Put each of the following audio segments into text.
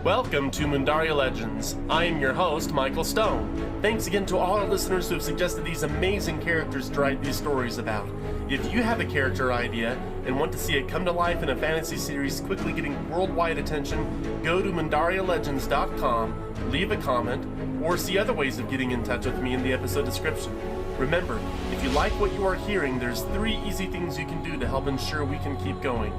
Welcome to Mundaria Legends. I am your host, Michael Stone. Thanks again to all our listeners who have suggested these amazing characters to write these stories about. If you have a character idea and want to see it come to life in a fantasy series quickly getting worldwide attention, go to MundariaLegends.com, leave a comment, or see other ways of getting in touch with me in the episode description. Remember, if you like what you are hearing, there's 3 easy things you can do to help ensure we can keep going.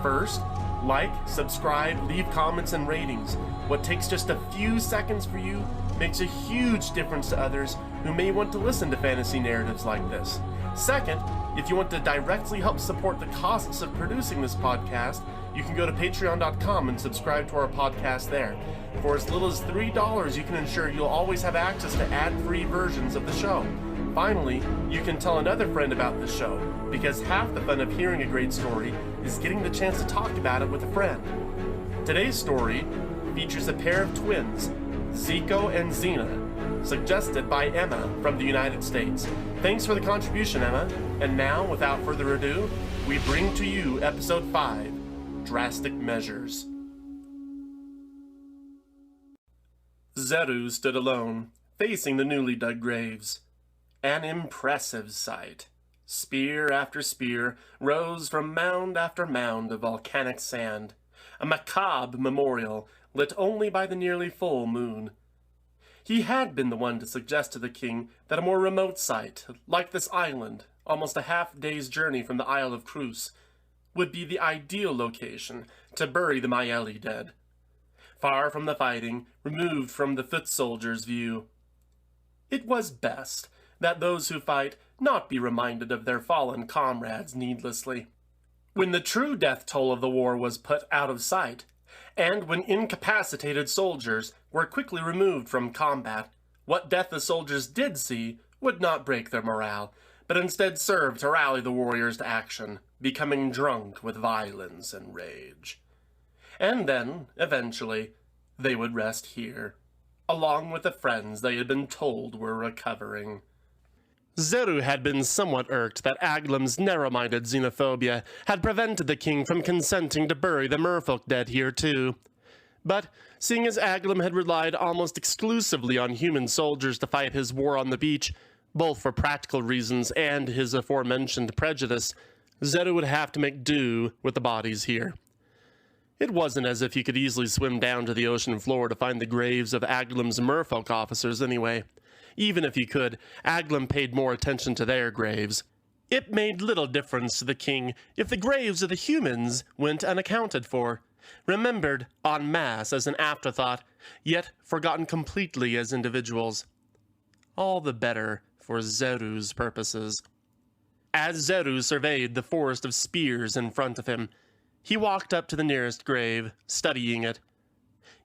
First, like, subscribe, leave comments and ratings. What takes just a few seconds for you makes a huge difference to others who may want to listen to fantasy narratives like this. Second, if you want to directly help support the costs of producing this podcast, you can go to patreon.com and subscribe to our podcast there. For as little as $3, you can ensure you'll always have access to ad-free versions of the show. Finally, you can tell another friend about the show, because half the fun of hearing a great story is getting the chance to talk about it with a friend. Today's story features a pair of twins, Zico and Xena, suggested by Emma from the United States. Thanks for the contribution, Emma. And now, without further ado, we bring to you Episode 5, Drastic Measures. Xeru stood alone, facing the newly dug graves. An impressive sight. Spear after spear rose from mound after mound of volcanic sand, a macabre memorial lit only by the nearly full moon. He had been the one to suggest to the king that a more remote site, like this island, almost a half-day's journey from the Isle of Cruz, would be the ideal location to bury the Maeli dead. Far from the fighting, removed from the foot soldiers' view. It was best that those who fight not be reminded of their fallen comrades needlessly. When the true death toll of the war was put out of sight, and when incapacitated soldiers were quickly removed from combat, what death the soldiers did see would not break their morale, but instead serve to rally the warriors to action, becoming drunk with violence and rage. And then, eventually, they would rest here, along with the friends they had been told were recovering. Xeru had been somewhat irked that Aglam's narrow-minded xenophobia had prevented the king from consenting to bury the merfolk dead here too. But, seeing as Aglam had relied almost exclusively on human soldiers to fight his war on the beach, both for practical reasons and his aforementioned prejudice, Xeru would have to make do with the bodies here. It wasn't as if he could easily swim down to the ocean floor to find the graves of Aglam's merfolk officers anyway. Even if he could, Aglam paid more attention to their graves. It made little difference to the king if the graves of the humans went unaccounted for, remembered en masse as an afterthought, yet forgotten completely as individuals. All the better for Xeru's purposes. As Xeru surveyed the forest of spears in front of him, he walked up to the nearest grave, studying it.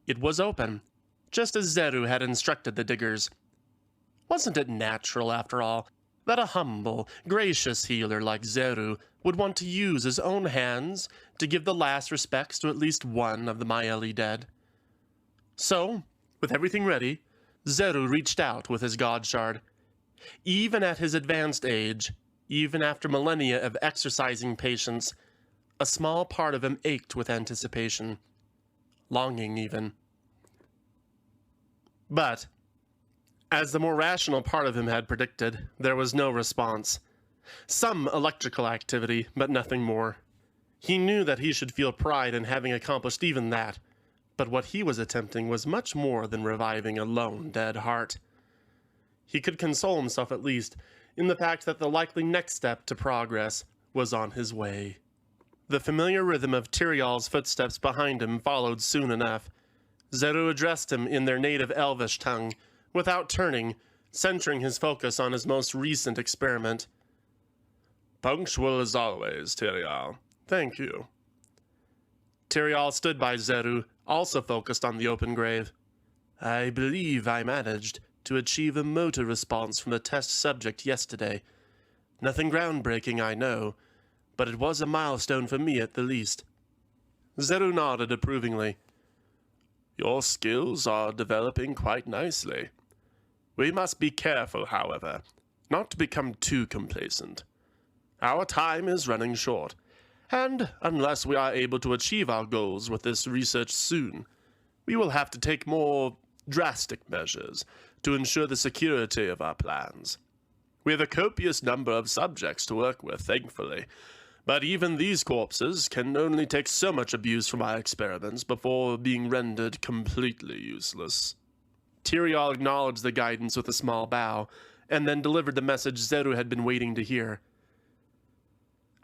It was open, just as Xeru had instructed the diggers. Wasn't it natural, after all, that a humble, gracious healer like Xeru would want to use his own hands to give the last respects to at least one of the Maeli dead? So, with everything ready, Xeru reached out with his god shard. Even at his advanced age, even after millennia of exercising patience, a small part of him ached with anticipation, longing even. But as the more rational part of him had predicted, there was no response. Some electrical activity, but nothing more. He knew that he should feel pride in having accomplished even that, but what he was attempting was much more than reviving a lone dead heart. He could console himself at least in the fact that the likely next step to progress was on his way. The familiar rhythm of Tirial's footsteps behind him followed soon enough. Xeru addressed him in their native Elvish tongue, without turning, centering his focus on his most recent experiment. Punctual as always, Tirial. Thank you. Tirial stood by Xeru, also focused on the open grave. I believe I managed to achieve a motor response from the test subject yesterday. Nothing groundbreaking, I know, but it was a milestone for me at the least. Xeru nodded approvingly. Your skills are developing quite nicely. We must be careful, however, not to become too complacent. Our time is running short, and unless we are able to achieve our goals with this research soon, we will have to take more drastic measures to ensure the security of our plans. We have a copious number of subjects to work with, thankfully, but even these corpses can only take so much abuse from our experiments before being rendered completely useless. Tirial acknowledged the guidance with a small bow, and then delivered the message Xeru had been waiting to hear.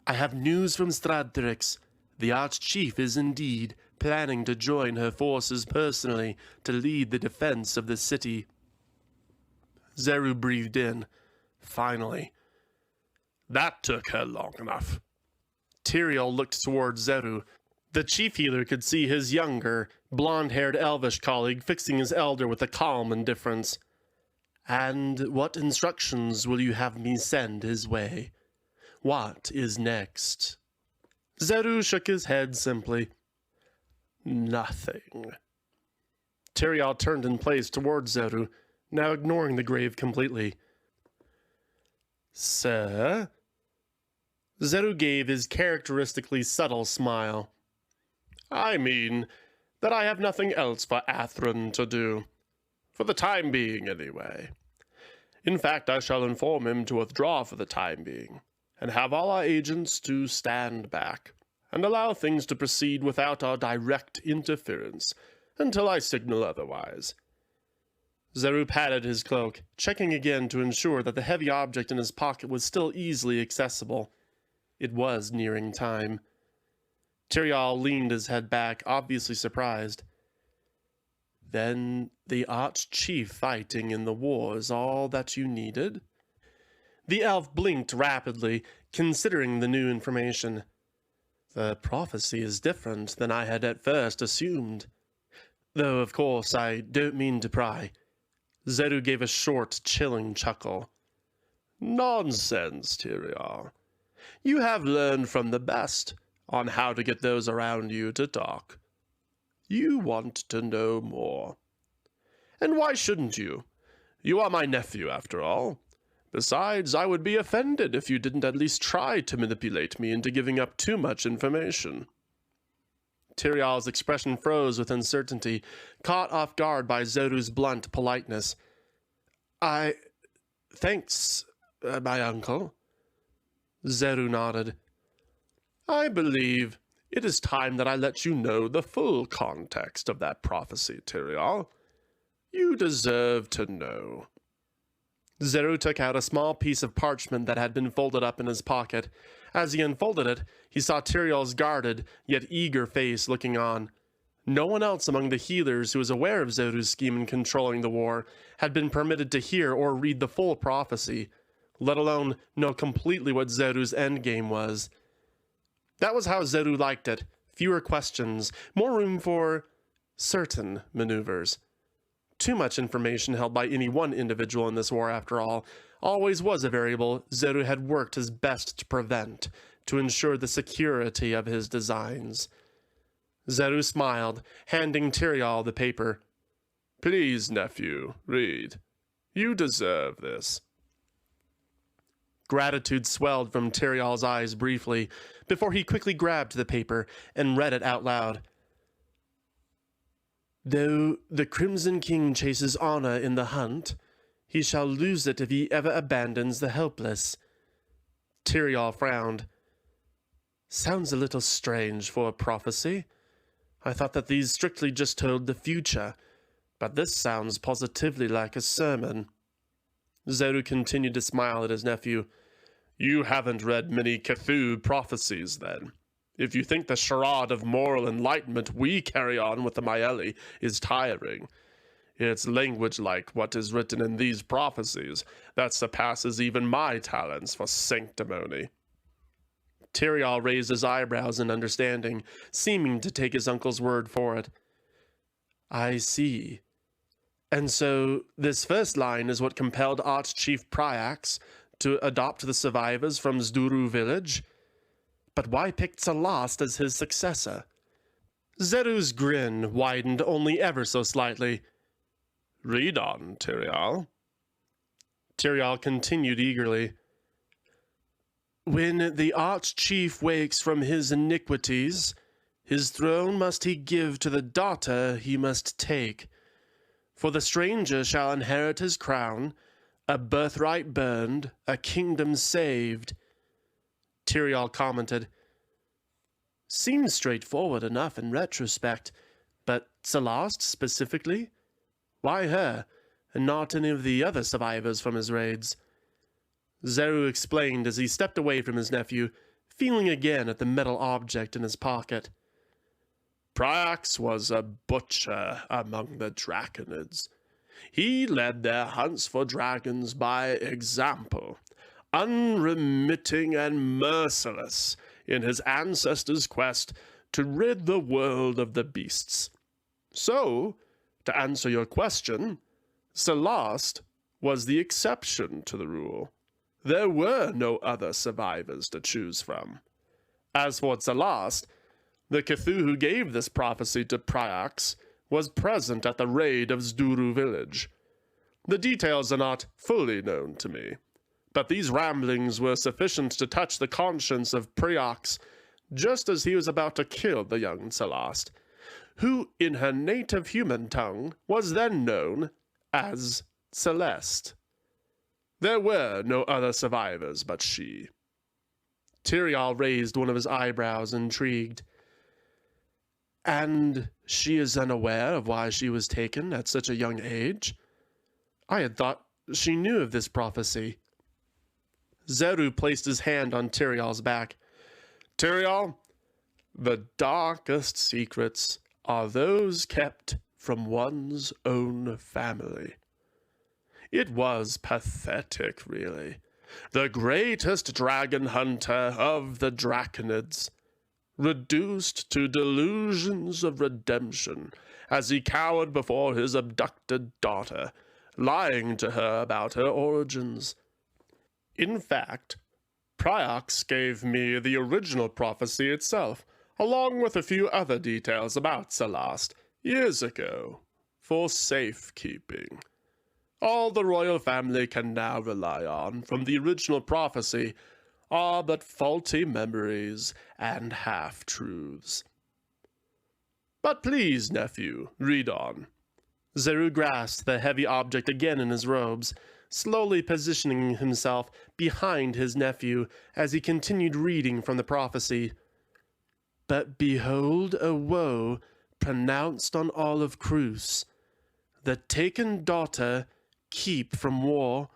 I have news from Stradtrix. The Arch-Chief is indeed planning to join her forces personally to lead the defense of the city. Xeru breathed in. Finally. That took her long enough. Tirial looked towards Xeru. The chief healer could see his younger, blonde-haired elvish colleague fixing his elder with a calm indifference. And what instructions will you have me send his way? What is next? Xeru shook his head simply. Nothing. Tirial turned in place towards Xeru, now ignoring the grave completely. Sir? Xeru gave his characteristically subtle smile. I mean that I have nothing else for Athrun to do. For the time being, anyway. In fact, I shall inform him to withdraw for the time being, and have all our agents to stand back, and allow things to proceed without our direct interference, until I signal otherwise. Xeru patted his cloak, checking again to ensure that the heavy object in his pocket was still easily accessible. It was nearing time. Tirial leaned his head back, obviously surprised. Then the Arch-Chief fighting in the war is all that you needed? The elf blinked rapidly, considering the new information. The prophecy is different than I had at first assumed. Though, of course, I don't mean to pry. Xeru gave a short, chilling chuckle. Nonsense, Tirial. You have learned from the best on how to get those around you to talk. You want to know more. And why shouldn't you? You are my nephew, after all. Besides, I would be offended if you didn't at least try to manipulate me into giving up too much information. Tirial's expression froze with uncertainty, caught off guard by Xeru's blunt politeness. Thanks, my uncle. Xeru nodded. I believe it is time that I let you know the full context of that prophecy, Tirial. You deserve to know. Xeru took out a small piece of parchment that had been folded up in his pocket. As he unfolded it, he saw Tirial's guarded, yet eager face looking on. No one else among the healers who was aware of Xeru's scheme in controlling the war had been permitted to hear or read the full prophecy, let alone know completely what Xeru's endgame was. That was how Xeru liked it. Fewer questions, more room for certain maneuvers. Too much information held by any one individual in this war, after all, always was a variable Xeru had worked his best to prevent, to ensure the security of his designs. Xeru smiled, handing Tirial the paper. Please, nephew, read. You deserve this. Gratitude swelled from Tirial's eyes briefly, before he quickly grabbed the paper and read it out loud. Though the Crimson King chases honor in the hunt, he shall lose it if he ever abandons the helpless. Tirial frowned. Sounds a little strange for a prophecy. I thought that these strictly just told the future, but this sounds positively like a sermon. Xeru continued to smile at his nephew. You haven't read many Cthulhu prophecies, then. If you think the charade of moral enlightenment we carry on with the Maeli is tiring, it's language like what is written in these prophecies that surpasses even my talents for sanctimony. Tirial raised his eyebrows in understanding, seeming to take his uncle's word for it. I see. And so this first line is what compelled Arch-Chief Pryax to adopt the survivors from Xeru village? But why pick Celast as his successor? Xeru's grin widened only ever so slightly. Read on, Tirial. Tirial continued eagerly. When the Arch-Chief wakes from his iniquities, His throne must he give to the daughter he must take. For the stranger shall inherit his crown, a birthright burned, a kingdom saved. Tirial commented, Seems straightforward enough in retrospect, but Celast specifically? Why her, and not any of the other survivors from his raids? Xeru explained as he stepped away from his nephew, feeling again at the metal object in his pocket. Pryax was a butcher among the draconids. He led their hunts for dragons by example, unremitting and merciless in his ancestors' quest to rid the world of the beasts. So, to answer your question, Celast was the exception to the rule. There were no other survivors to choose from. As for Celast, the Cthulhu who gave this prophecy to Pryax was present at the raid of Xeru village. The details are not fully known to me, but these ramblings were sufficient to touch the conscience of Pryax just as he was about to kill the young Celast, who in her native human tongue was then known as Celeste. There were no other survivors but she. Tirial raised one of his eyebrows, intrigued. And she is unaware of why she was taken at such a young age? I had thought she knew of this prophecy. Xeru placed his hand on Tirial's back. Tirial, the darkest secrets are those kept from one's own family. It was pathetic, really. The greatest dragon hunter of the draconids, reduced to delusions of redemption as he cowered before his abducted daughter, lying to her about her origins. In fact, Pryax gave me the original prophecy itself, along with a few other details about Celast, years ago, for safekeeping. All the royal family can now rely on from the original prophecy are but faulty memories and half-truths. But please, nephew, read on. Xeru grasped the heavy object again in his robes, slowly positioning himself behind his nephew as he continued reading from the prophecy. But behold a woe pronounced on all of Crus. The taken daughter keep from war,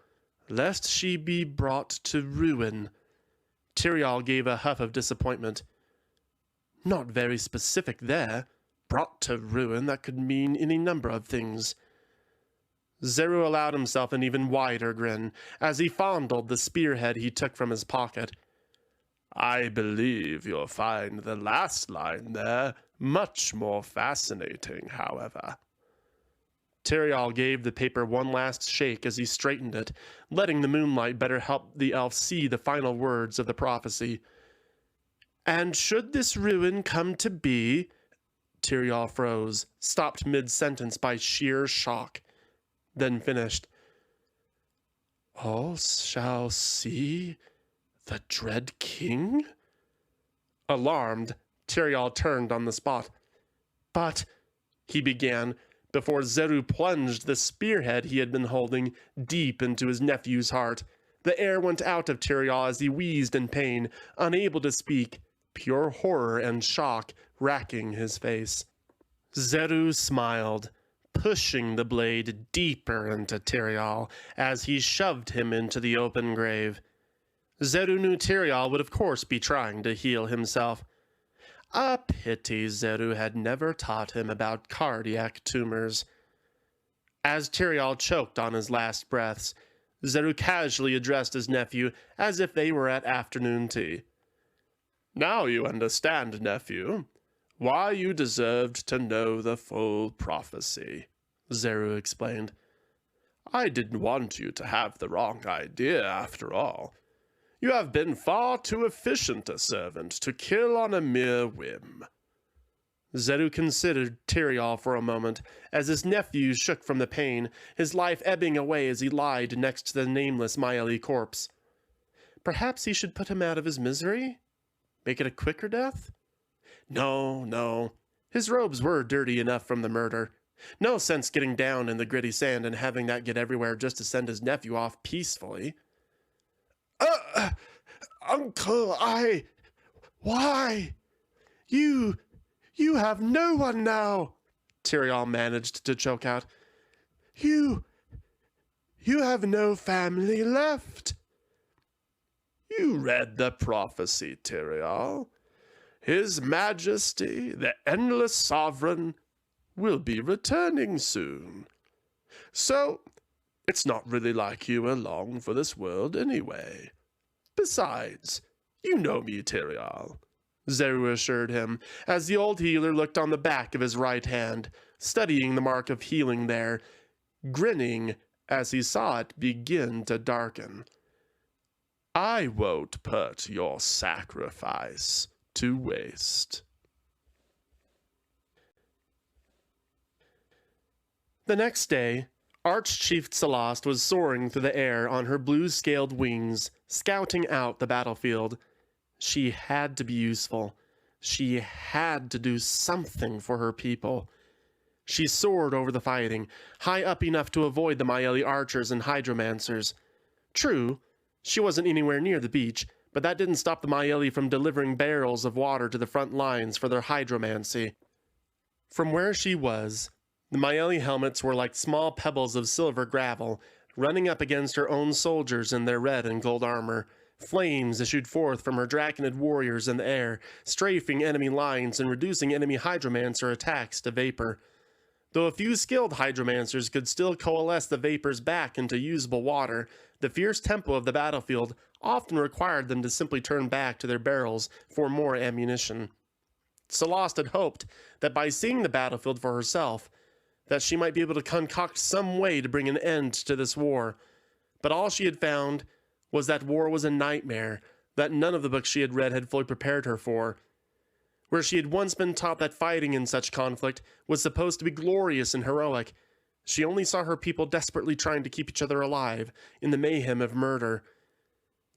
lest she be brought to ruin. Tirial gave a huff of disappointment. Not very specific there. Brought to ruin, that could mean any number of things. Xeru allowed himself an even wider grin as he fondled the spearhead he took from his pocket. I believe you'll find the last line there much more fascinating, however. Tirial gave the paper one last shake as he straightened it, letting the moonlight better help the elf see the final words of the prophecy. And should this ruin come to be... Tirial froze, stopped mid-sentence by sheer shock, then finished. All shall see the dread king? Alarmed, Tirial turned on the spot. But, he began, before Xeru plunged the spearhead he had been holding deep into his nephew's heart. The air went out of Tirial as he wheezed in pain, unable to speak, pure horror and shock racking his face. Xeru smiled, pushing the blade deeper into Tirial as he shoved him into the open grave. Xeru knew Tirial would of course be trying to heal himself. A pity Xeru had never taught him about cardiac tumors. As Tirial choked on his last breaths, Xeru casually addressed his nephew as if they were at afternoon tea. Now you understand, nephew, why you deserved to know the full prophecy, Xeru explained. I didn't want you to have the wrong idea, after all. You have been far too efficient a servant to kill on a mere whim. Xeru considered Tirial for a moment, as his nephew shook from the pain, his life ebbing away as he lied next to the nameless Maeli corpse. Perhaps he should put him out of his misery? Make it a quicker death? No. His robes were dirty enough from the murder. No sense getting down in the gritty sand and having that get everywhere just to send his nephew off peacefully. Uncle, why? You have no one now, Tirial managed to choke out. You have no family left. You read the prophecy, Tirial. His Majesty, the Endless Sovereign, will be returning soon. So, it's not really like you were long for this world anyway. Besides, you know me, Tirial, Xeru assured him, as the old healer looked on the back of his right hand, studying the mark of healing there, grinning as he saw it begin to darken. I won't put your sacrifice to waste. The next day, Arch-Chief Celast was soaring through the air on her blue-scaled wings, scouting out the battlefield. She had to be useful. She had to do something for her people. She soared over the fighting, high up enough to avoid the Maeli archers and hydromancers. True, she wasn't anywhere near the beach, but that didn't stop the Maeli from delivering barrels of water to the front lines for their hydromancy. From where she was, the Maeli helmets were like small pebbles of silver gravel, running up against her own soldiers in their red and gold armor. Flames issued forth from her Draconid warriors in the air, strafing enemy lines and reducing enemy hydromancer attacks to vapor. Though a few skilled hydromancers could still coalesce the vapors back into usable water, the fierce tempo of the battlefield often required them to simply turn back to their barrels for more ammunition. Celast had hoped that by seeing the battlefield for herself, that she might be able to concoct some way to bring an end to this war, but all she had found was that war was a nightmare that none of the books she had read had fully prepared her for. Where she had once been taught that fighting in such conflict was supposed to be glorious and heroic, she only saw her people desperately trying to keep each other alive in the mayhem of murder.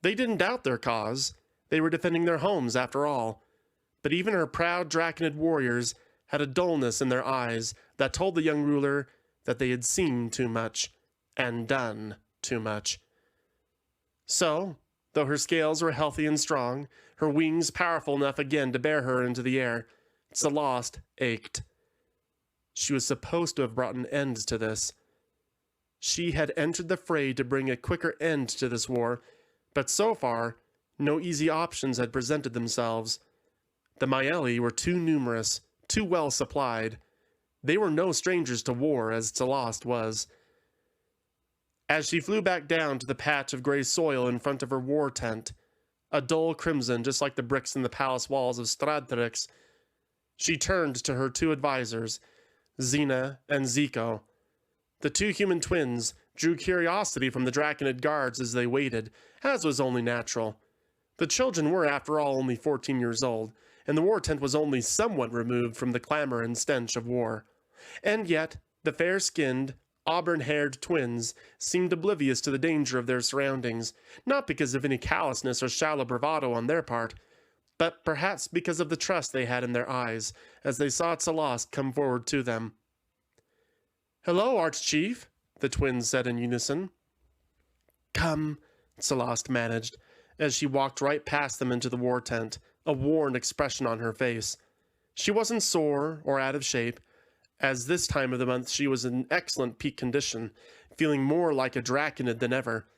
They didn't doubt their cause. They were defending their homes after all. But even her proud Draconid warriors had a dullness in their eyes that told the young ruler that they had seen too much and done too much. So, though her scales were healthy and strong, her wings powerful enough again to bear her into the air, Celast ached. She was supposed to have brought an end to this. She had entered the fray to bring a quicker end to this war, but so far, no easy options had presented themselves. The Maeli were too numerous, too well supplied. They were no strangers to war, as Celast was. As she flew back down to the patch of gray soil in front of her war tent, a dull crimson just like the bricks in the palace walls of Stradtrix, she turned to her two advisors, Xena and Zico. The two human twins drew curiosity from the Draconid guards as they waited, as was only natural. The children were, after all, only 14 years old, and the war tent was only somewhat removed from the clamor and stench of war. And yet, the fair-skinned, auburn-haired twins seemed oblivious to the danger of their surroundings, not because of any callousness or shallow bravado on their part, but perhaps because of the trust they had in their eyes as they saw Celast come forward to them. "Hello, Arch-Chief," the twins said in unison. "Come," Celast managed, as she walked right past them into the war tent, a worn expression on her face. She wasn't sore or out of shape, as this time of the month she was in excellent peak condition, feeling more like a Draconid than ever.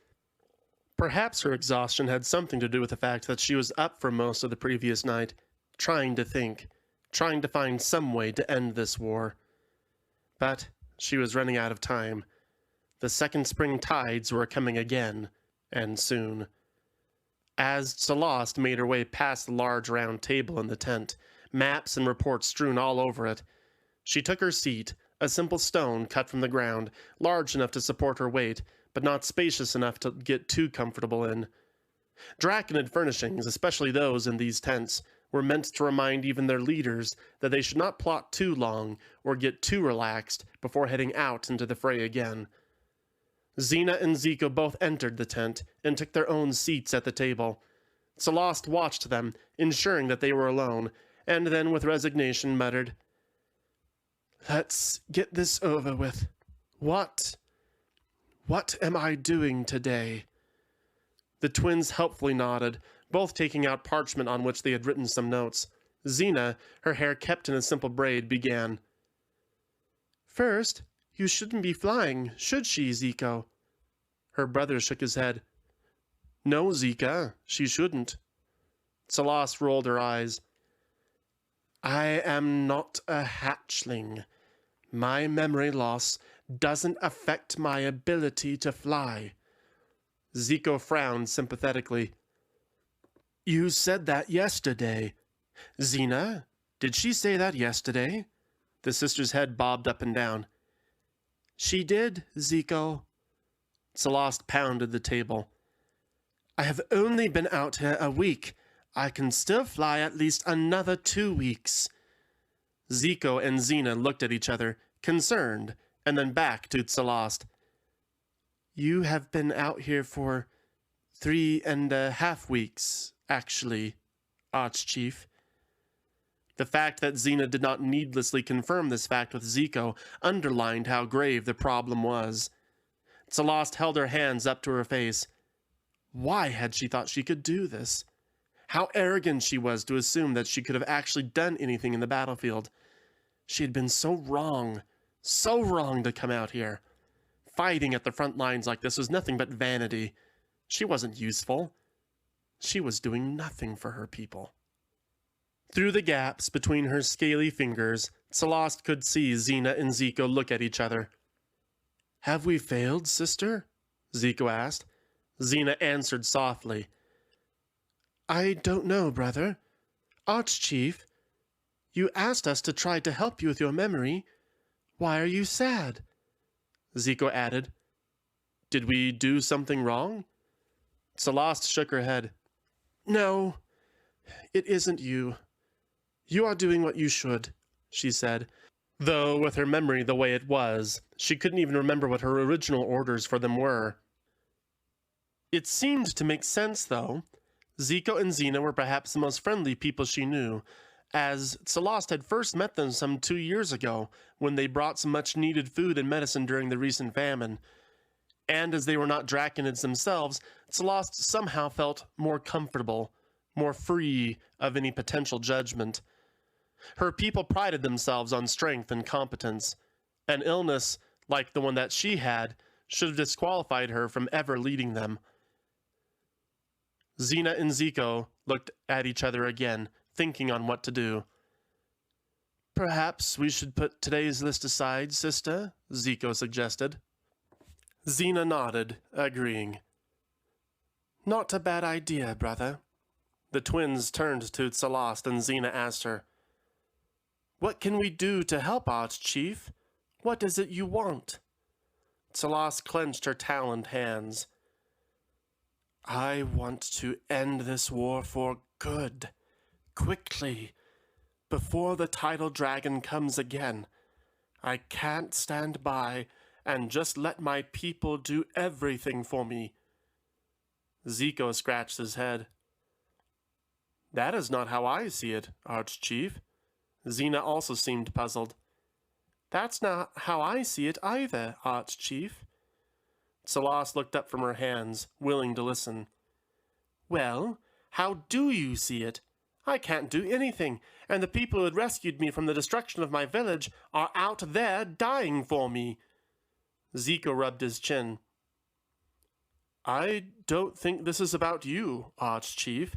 Perhaps her exhaustion had something to do with the fact that she was up for most of the previous night, trying to think, trying to find some way to end this war. But she was running out of time. The second spring tides were coming again, and soon. As Celast made her way past the large round table in the tent, maps and reports strewn all over it, she took her seat, a simple stone cut from the ground, large enough to support her weight, but not spacious enough to get too comfortable in. Draconid furnishings, especially those in these tents, were meant to remind even their leaders that they should not plot too long or get too relaxed before heading out into the fray again. Xena and Zico both entered the tent and took their own seats at the table. Celast watched them, ensuring that they were alone, and then with resignation muttered, "Let's get this over with. What am I doing today?" The twins helpfully nodded, both taking out parchment on which they had written some notes. Xena, her hair kept in a simple braid, began. "First, you shouldn't be flying, should she, Zico?" Her brother shook his head. "No, Zika, she shouldn't." Celast rolled her eyes. "I am not a hatchling. My memory loss doesn't affect my ability to fly." Zico frowned sympathetically. "You said that yesterday. Xena, did she say that yesterday?" The sister's head bobbed up and down. "She did, Zico." Celast pounded the table. "I have only been out here a week. I can still fly at least another 2 weeks." Zico and Xena looked at each other, concerned, and then back to Celast. "You have been out here for 3.5 weeks, actually, Arch-Chief." The fact that Xena did not needlessly confirm this fact with Zico underlined how grave the problem was. Celast held her hands up to her face. Why had she thought she could do this? How arrogant she was to assume that she could have actually done anything in the battlefield. She had been so wrong to come out here. Fighting at the front lines like this was nothing but vanity. She wasn't useful. She was doing nothing for her people. Through the gaps between her scaly fingers, Celast could see Xena and Zico look at each other. "Have we failed, sister?" Zico asked. Xena answered softly. "I don't know, brother. Arch-Chief, you asked us to try to help you with your memory. Why are you sad?" Zico added, "Did we do something wrong?" Celast shook her head. "No, it isn't you. You are doing what you should," she said, though with her memory the way it was, she couldn't even remember what her original orders for them were. It seemed to make sense, though. Zico and Xena were perhaps the most friendly people she knew, as Celast had first met them some 2 years ago, when they brought some much-needed food and medicine during the recent famine. And as they were not Draconids themselves, Celast somehow felt more comfortable, more free of any potential judgment. Her people prided themselves on strength and competence. An illness, like the one that she had, should have disqualified her from ever leading them. Xena and Zico looked at each other again, thinking on what to do. "Perhaps we should put today's list aside, sister," Zico suggested. Xena nodded, agreeing. "Not a bad idea, brother." The twins turned to Celast and Xena asked her, "What can we do to help, Arch-Chief? What is it you want?" Celast clenched her taloned hands. "I want to end this war for good, quickly, before the tidal dragon comes again. I can't stand by and just let my people do everything for me." Zico scratched his head. "That is not how I see it, Arch-Chief." Xena also seemed puzzled. "That's not how I see it either, Arch-Chief." Celast looked up from her hands, willing to listen. "Well, how do you see it? I can't do anything, and the people who had rescued me from the destruction of my village are out there dying for me." Zico rubbed his chin. "I don't think this is about you, Arch-Chief."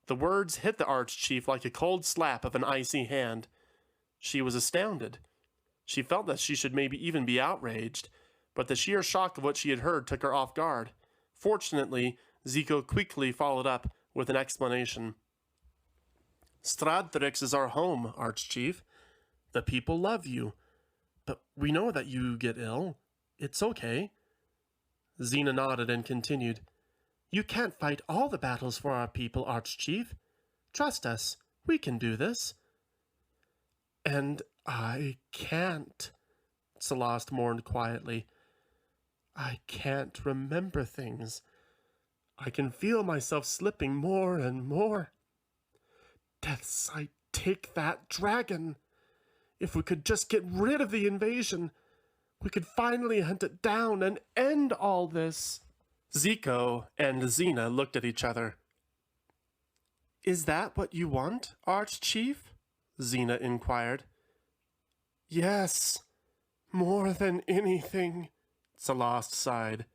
The words hit the Arch-Chief like a cold slap of an icy hand. She was astounded. She felt that she should maybe even be outraged, but the sheer shock of what she had heard took her off guard. Fortunately, Zico quickly followed up with an explanation. "Stradthrix is our home, Arch-Chief. The people love you. But we know that you get ill. It's okay." Xena nodded and continued. "You can't fight all the battles for our people, Arch-Chief. Trust us. We can do this." "And I can't," Celast mourned quietly. "I can't remember things. I can feel myself slipping more and more. deaths, I take that dragon. If we could just get rid of the invasion, we could finally hunt it down and end all this. Zico and Xena looked at each other. Is that what you want, Arch-Chief? Xena inquired. Yes, more than anything, Celast sighed.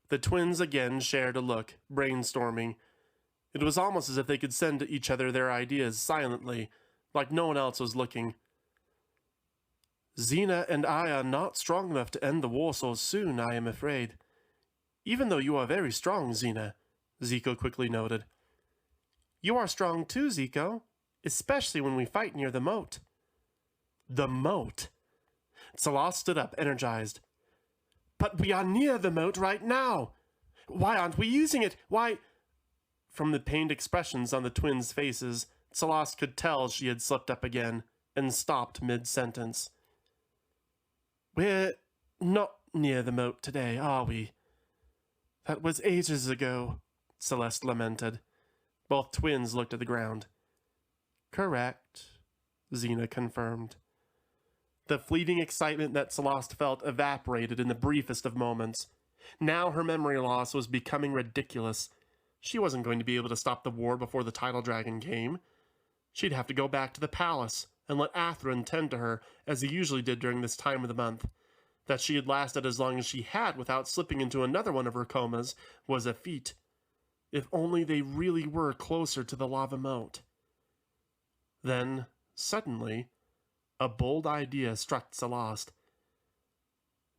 The twins again shared a look, brainstorming. It was almost as if they could send to each other their ideas silently, like no one else was looking. Xena and I are not strong enough to end the war so soon, I am afraid. Even though you are very strong, Xena, Zico quickly noted. You are strong too, Zico, especially when we fight near the moat. The moat? Celast stood up, energized. But we are near the moat right now. Why aren't we using it? Why... From the pained expressions on the twins' faces, Celast could tell she had slipped up again, and stopped mid-sentence. We're not near the moat today, are we? That was ages ago, Celeste lamented. Both twins looked at the ground. Correct, Xena confirmed. The fleeting excitement that Celeste felt evaporated in the briefest of moments. Now her memory loss was becoming ridiculous. She wasn't going to be able to stop the war before the tidal dragon came. She'd have to go back to the palace and let Athrun tend to her as he usually did during this time of the month. That she had lasted as long as she had without slipping into another one of her comas was a feat. If only they really were closer to the lava moat. Then, suddenly, a bold idea struck Celast.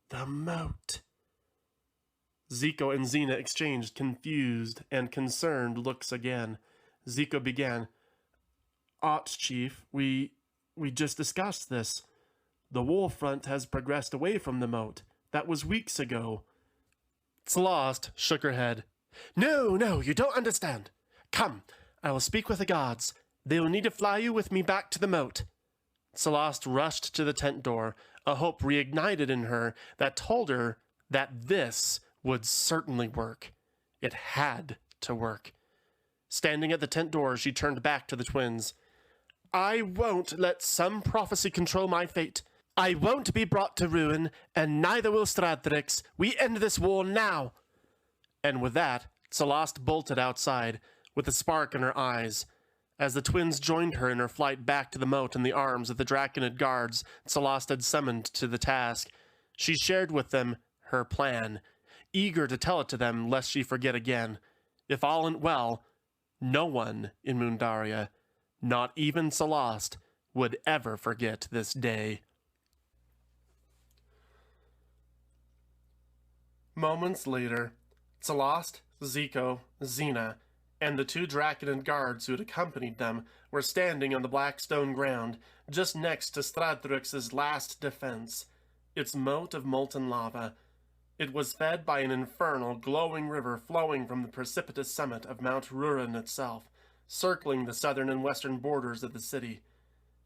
The moat. Zico and Xena exchanged confused and concerned looks again. Zico began. Arch-Chief, we just discussed this. The war front has progressed away from the moat. That was weeks ago. Celast shook her head. No, you don't understand. Come, I will speak with the guards. They will need to fly you with me back to the moat. Celast rushed to the tent door, a hope reignited in her that told her that this would certainly work. It had to work. Standing at the tent door, she turned back to the twins. I won't let some prophecy control my fate. I won't be brought to ruin, and neither will Stradrix. We end this war now. And with that, Celast bolted outside, with a spark in her eyes. As the twins joined her in her flight back to the moat in the arms of the Draconid guards Celast had summoned to the task, she shared with them her plan, eager to tell it to them lest she forget again. If all went well, no one in Mundaria, not even Celast, would ever forget this day. Moments later, Celast, Zico, Xena, and the two Draconid guards who had accompanied them were standing on the black stone ground just next to Stradrix's last defense, its moat of molten lava. It was fed by an infernal, glowing river flowing from the precipitous summit of Mount Rurin itself, circling the southern and western borders of the city.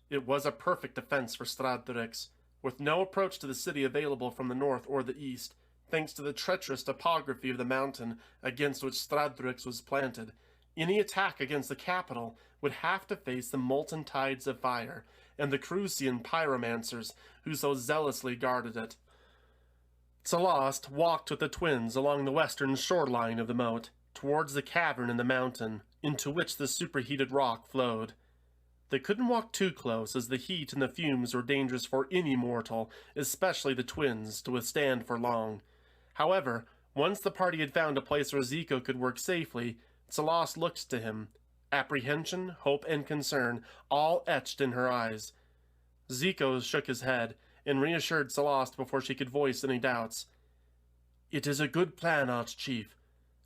It was a perfect defense for Stradrix, with no approach to the city available from the north or the east, thanks to the treacherous topography of the mountain against which Stradrix was planted. Any attack against the capital would have to face the molten tides of fire and the Crucian pyromancers who so zealously guarded it. Celast walked with the twins along the western shoreline of the moat, towards the cavern in the mountain, into which the superheated rock flowed. They couldn't walk too close, as the heat and the fumes were dangerous for any mortal, especially the twins, to withstand for long. However, once the party had found a place where Zico could work safely, Celast looked to him, apprehension, hope, and concern all etched in her eyes. Zico shook his head, and reassured Celast before she could voice any doubts. "It is a good plan, Arch-Chief,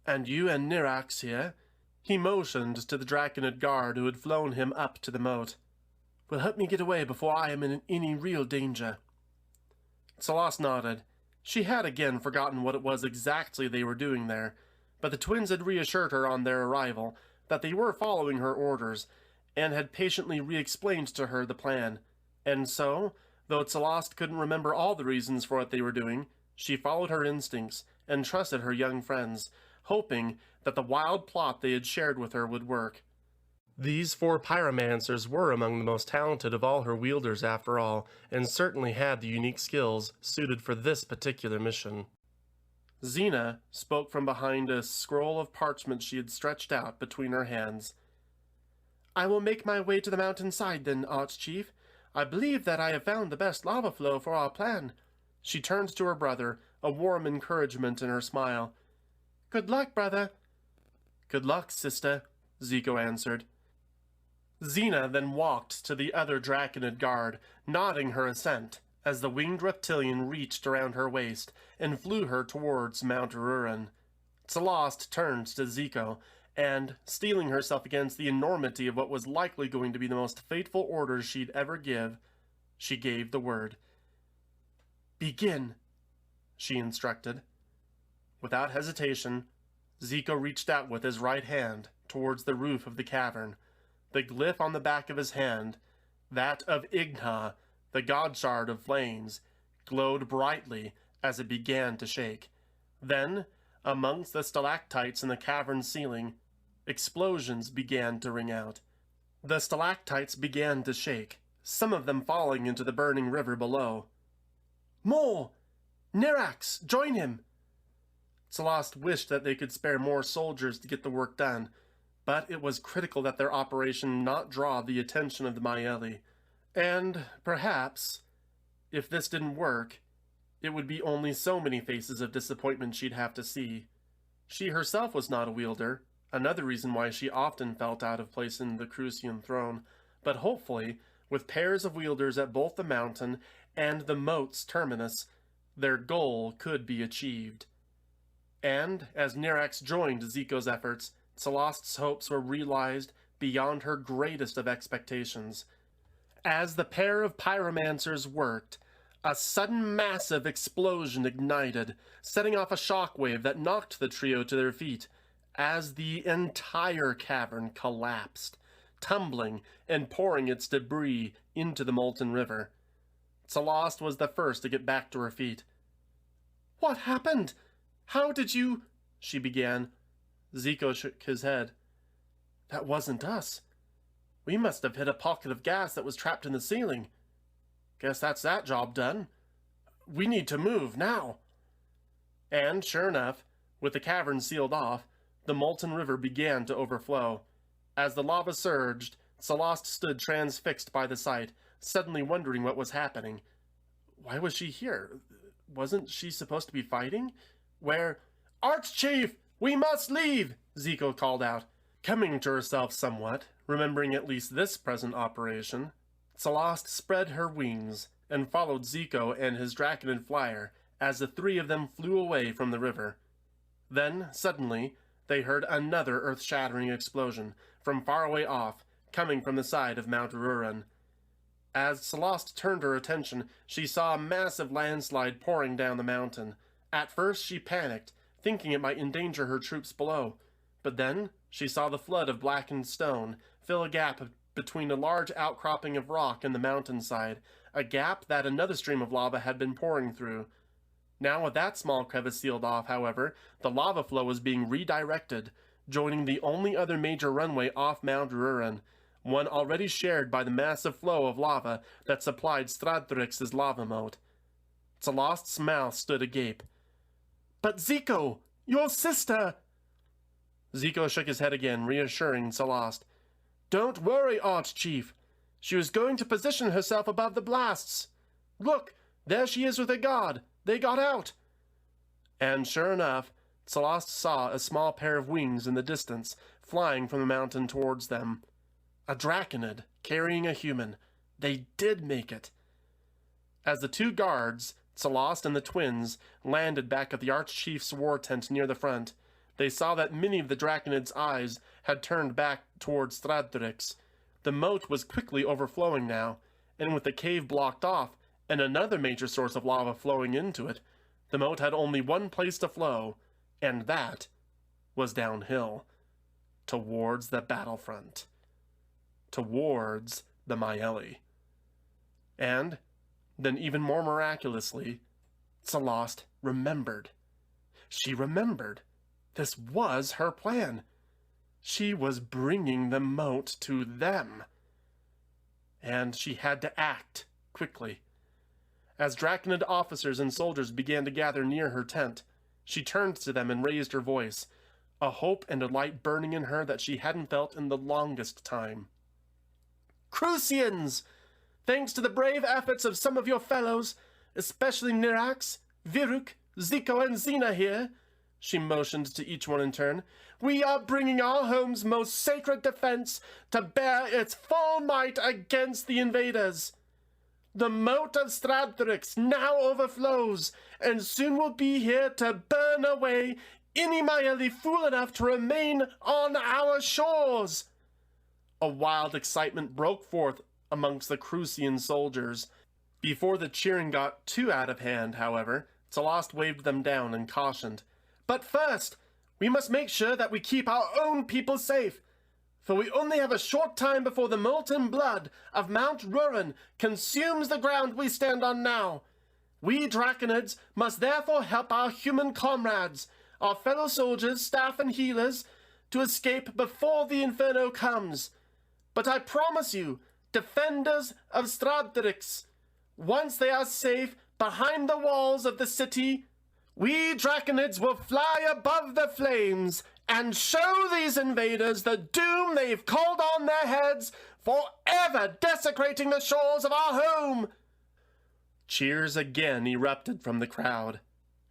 and you and Nirax here," he motioned to the Draconid guard who had flown him up to the moat, "will help me get away before I am in any real danger." Celast nodded. She had again forgotten what it was exactly they were doing there, but the twins had reassured her on their arrival that they were following her orders, and had patiently re-explained to her the plan. And so, though Celast couldn't remember all the reasons for what they were doing, she followed her instincts and trusted her young friends, hoping that the wild plot they had shared with her would work. These 4 pyromancers were among the most talented of all her wielders after all, and certainly had the unique skills suited for this particular mission. Xena spoke from behind a scroll of parchment she had stretched out between her hands. "I will make my way to the mountainside then, Arch-Chief. I believe that I have found the best lava flow for our plan." She turned to her brother, a warm encouragement in her smile. "Good luck, brother." "Good luck, sister," Zico answered. Xena then walked to the other Draconid guard, nodding her assent, as the winged reptilian reached around her waist and flew her towards Mount Rurin. Celast turned to Zico, and, steeling herself against the enormity of what was likely going to be the most fateful orders she'd ever give, she gave the word. "Begin," she instructed. Without hesitation, Zico reached out with his right hand towards the roof of the cavern. The glyph on the back of his hand, that of Igna, the god shard of flames, glowed brightly as it began to shake. Then, amongst the stalactites in the cavern ceiling, explosions began to ring out. The stalactites began to shake, some of them falling into the burning river below. "More! Nerax, join him!" Celast wished that they could spare more soldiers to get the work done, but it was critical that their operation not draw the attention of the Maeli. And, perhaps, if this didn't work, it would be only so many faces of disappointment she'd have to see. She herself was not a wielder, another reason why she often felt out of place in the Crucian throne, but hopefully, with pairs of wielders at both the mountain and the moat's terminus, their goal could be achieved. And, as Nerax joined Zico's efforts, Celast's hopes were realized beyond her greatest of expectations. As the pair of pyromancers worked, a sudden massive explosion ignited, setting off a shockwave that knocked the trio to their feet, as the entire cavern collapsed, tumbling and pouring its debris into the molten river. Celast was the first to get back to her feet. "What happened? How did you—" she began. Zico shook his head. "That wasn't us. We must have hit a pocket of gas that was trapped in the ceiling. Guess that's that job done. We need to move, now." And, sure enough, with the cavern sealed off, the molten river began to overflow. As the lava surged, Celast stood transfixed by the sight, suddenly wondering what was happening. Why was she here? Wasn't she supposed to be fighting? "Arch-Chief! We must leave!" Zico called out. Coming to herself somewhat, remembering at least this present operation, Celast spread her wings and followed Zico and his Draconid flyer as the 3 of them flew away from the river. Then, suddenly, they heard another earth-shattering explosion from far away off, coming from the side of Mount Rurin. As Celast turned her attention, she saw a massive landslide pouring down the mountain. At first she panicked, thinking it might endanger her troops below, but then she saw the flood of blackened stone fill a gap between a large outcropping of rock and the mountainside, a gap that another stream of lava had been pouring through. Now with that small crevice sealed off, however, the lava flow was being redirected, joining the only other major runway off Mount Rurin, one already shared by the massive flow of lava that supplied Stradrix's lava moat. Celast's mouth stood agape. "But Zico, your sister!" Zico shook his head again, reassuring Celast. "Don't worry, Arch-Chief. She was going to position herself above the blasts. Look, there she is with her guard. They got out." And sure enough, Celast saw a small pair of wings in the distance, flying from the mountain towards them. A Draconid, carrying a human. They did make it. As the 2 guards, Celast and the twins, landed back at the Arch-Chief's war tent near the front, they saw that many of the Draconid's eyes had turned back towards Stradrix. The moat was quickly overflowing now, and with the cave blocked off, and another major source of lava flowing into it, the moat had only one place to flow, and that was downhill, towards the battlefront, towards the Maeli. And then, even more miraculously, Celast remembered. She remembered. This was her plan. She was bringing the moat to them. And she had to act quickly. As Draconid officers and soldiers began to gather near her tent, she turned to them and raised her voice, a hope and a light burning in her that she hadn't felt in the longest time. Crucians! Thanks to the brave efforts of some of your fellows, especially Nirax, Viruk, Zico, and Xena here, she motioned to each one in turn, we are bringing our home's most sacred defense to bear its full might against the invaders. The moat of Stradthrix now overflows, and soon will be here to burn away any Maeli fool enough to remain on our shores. A wild excitement broke forth amongst the Crucian soldiers. Before the cheering got too out of hand, however, Celast waved them down and cautioned, "But first, we must make sure that we keep our own people safe, for we only have a short time before the molten blood of Mount Rurin consumes the ground we stand on now. We Draconids must therefore help our human comrades, our fellow soldiers, staff, and healers, to escape before the inferno comes. But I promise you, defenders of Stradthrix, once they are safe behind the walls of the city, we Draconids will fly above the flames and show these invaders the doom they've called on their heads, forever desecrating the shores of our home." Cheers again erupted from the crowd.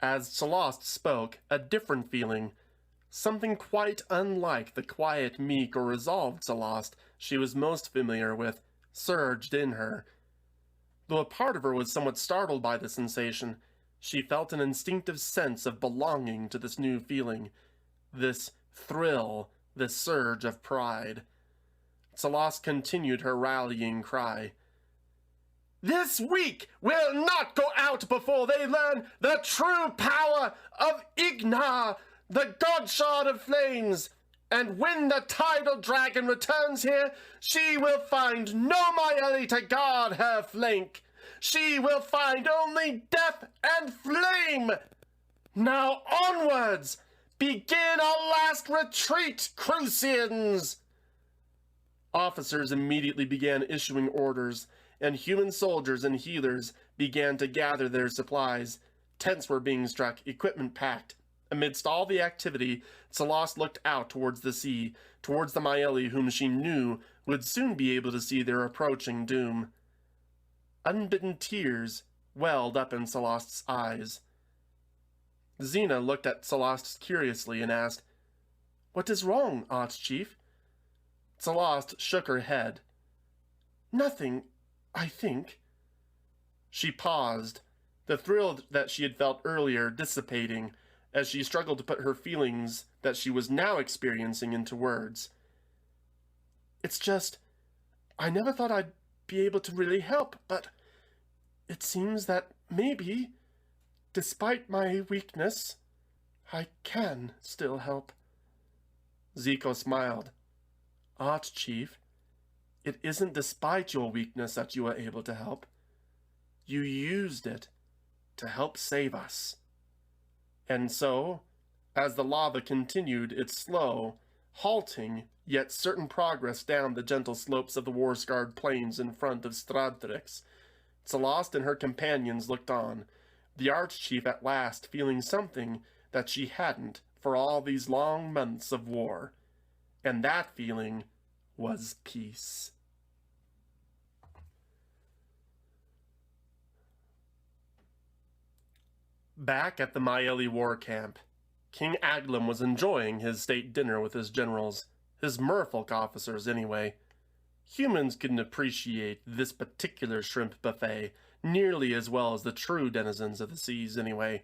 As Celast spoke, a different feeling, something quite unlike the quiet, meek, or resolved Celast she was most familiar with, surged in her. Though a part of her was somewhat startled by the sensation, she felt an instinctive sense of belonging to this new feeling, this thrill, this surge of pride. Celast continued her rallying cry. "This week will not go out before they learn the true power of Ignar, the godshard of flames. And when the tidal dragon returns here, she will find no Maeli to guard her flank. She will find only death and flame. Now onwards! Begin our last retreat, Crucians!" Officers immediately began issuing orders, and human soldiers and healers began to gather their supplies. Tents were being struck, equipment packed. Amidst all the activity, Celast looked out towards the sea, towards the Maeli whom she knew would soon be able to see their approaching doom. Unbidden tears welled up in Celast's eyes. Xena looked at Celast curiously and asked, "What is wrong, Arch-Chief?" Celast shook her head. "Nothing, I think." She paused, the thrill that she had felt earlier dissipating, as she struggled to put her feelings that she was now experiencing into words. "It's just, I never thought I'd be able to really help, but it seems that maybe, despite my weakness, I can still help." Zico smiled. "Arch-Chief, it isn't despite your weakness that you are able to help. You used it to help save us." And so, as the lava continued its slow, halting, yet certain progress down the gentle slopes of the war-scarred plains in front of Stradthrix, Celast and her companions looked on, the Arch-Chief at last feeling something that she hadn't for all these long months of war. And that feeling was peace. Back at the Maeli war camp, King Aglum was enjoying his state dinner with his generals, his merfolk officers anyway. Humans couldn't appreciate this particular shrimp buffet nearly as well as the true denizens of the seas anyway.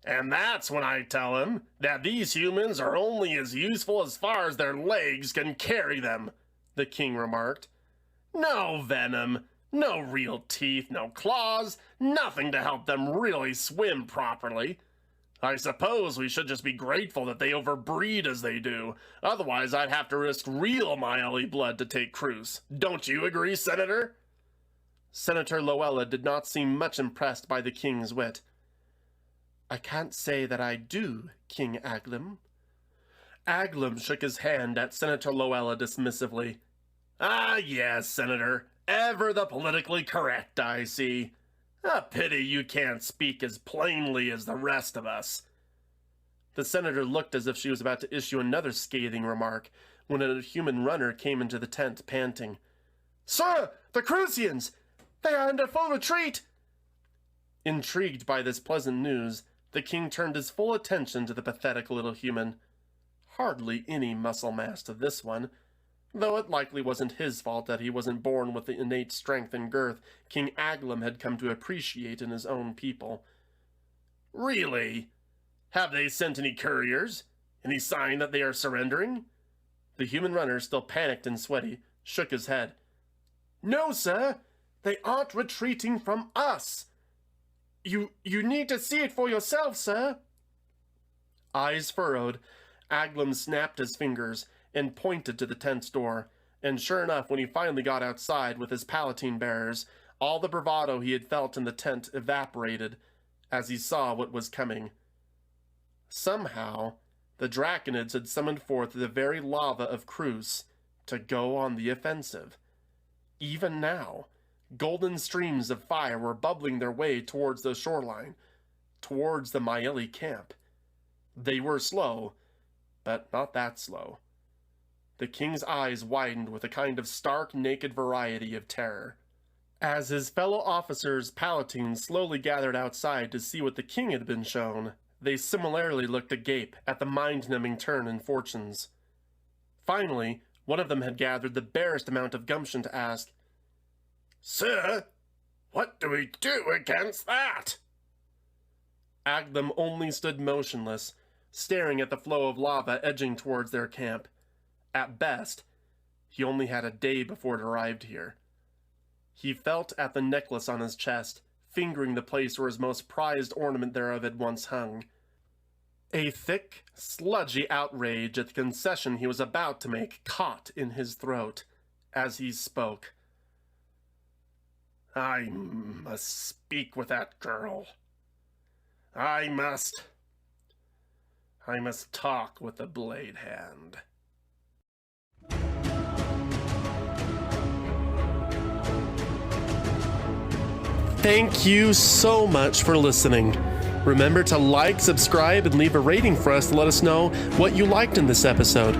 "And that's when I tell him that these humans are only as useful as far as their legs can carry them," the king remarked. "No venom, no real teeth, no claws, nothing to help them really swim properly. I suppose we should just be grateful that they overbreed as they do, otherwise I'd have to risk real Maeli blood to take cruise. Don't you agree, Senator?" Senator Loella did not seem much impressed by the king's wit. "I can't say that I do, King Aglum." Aglum shook his hand at Senator Loella dismissively. Ah, yes, Senator. Ever the politically correct, I see. A pity you can't speak as plainly as the rest of us. The senator looked as if she was about to issue another scathing remark when a human runner came into the tent, panting. Sir, the Crucians! They are under full retreat! Intrigued by this pleasant news, the king turned his full attention to the pathetic little human. Hardly any muscle mass to this one, though it likely wasn't his fault that he wasn't born with the innate strength and girth King Aglum had come to appreciate in his own people. Really? Have they sent any couriers? Any sign that they are surrendering? The human runner, still panicked and sweaty, shook his head. No, sir. They aren't retreating from us. You need to see it for yourself, sir. Eyes furrowed, Aglum snapped his fingers and pointed to the tent's door, and sure enough, when he finally got outside with his palatine bearers, all the bravado he had felt in the tent evaporated as he saw what was coming. Somehow, the Draconids had summoned forth the very lava of Cruz to go on the offensive. Even now, golden streams of fire were bubbling their way towards the shoreline, towards the Maeli camp. They were slow, but not that slow. The king's eyes widened with a kind of stark, naked variety of terror. As his fellow officers' palatines slowly gathered outside to see what the king had been shown, they similarly looked agape at the mind-numbing turn in fortunes. Finally, one of them had gathered the barest amount of gumption to ask, Sir, what do we do against that? Aglum only stood motionless, staring at the flow of lava edging towards their camp. At best, he only had a day before it arrived here. He felt at the necklace on his chest, fingering the place where his most prized ornament thereof had once hung. A thick, sludgy outrage at the concession he was about to make caught in his throat as he spoke. I must speak with that girl. I must talk with the blade hand. Thank you so much for listening. Remember to like, subscribe, and leave a rating for us to let us know what you liked in this episode.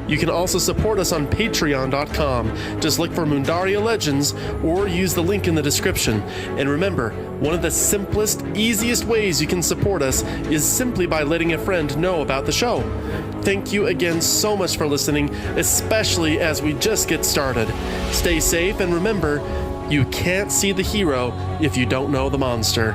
You can also support us on patreon.com. Just look for Mundaria Legends or use the link in the description. And remember, one of the simplest, easiest ways you can support us is simply by letting a friend know about the show. Thank you again so much for listening, especially as we just get started. Stay safe and remember, you can't see the hero if you don't know the monster.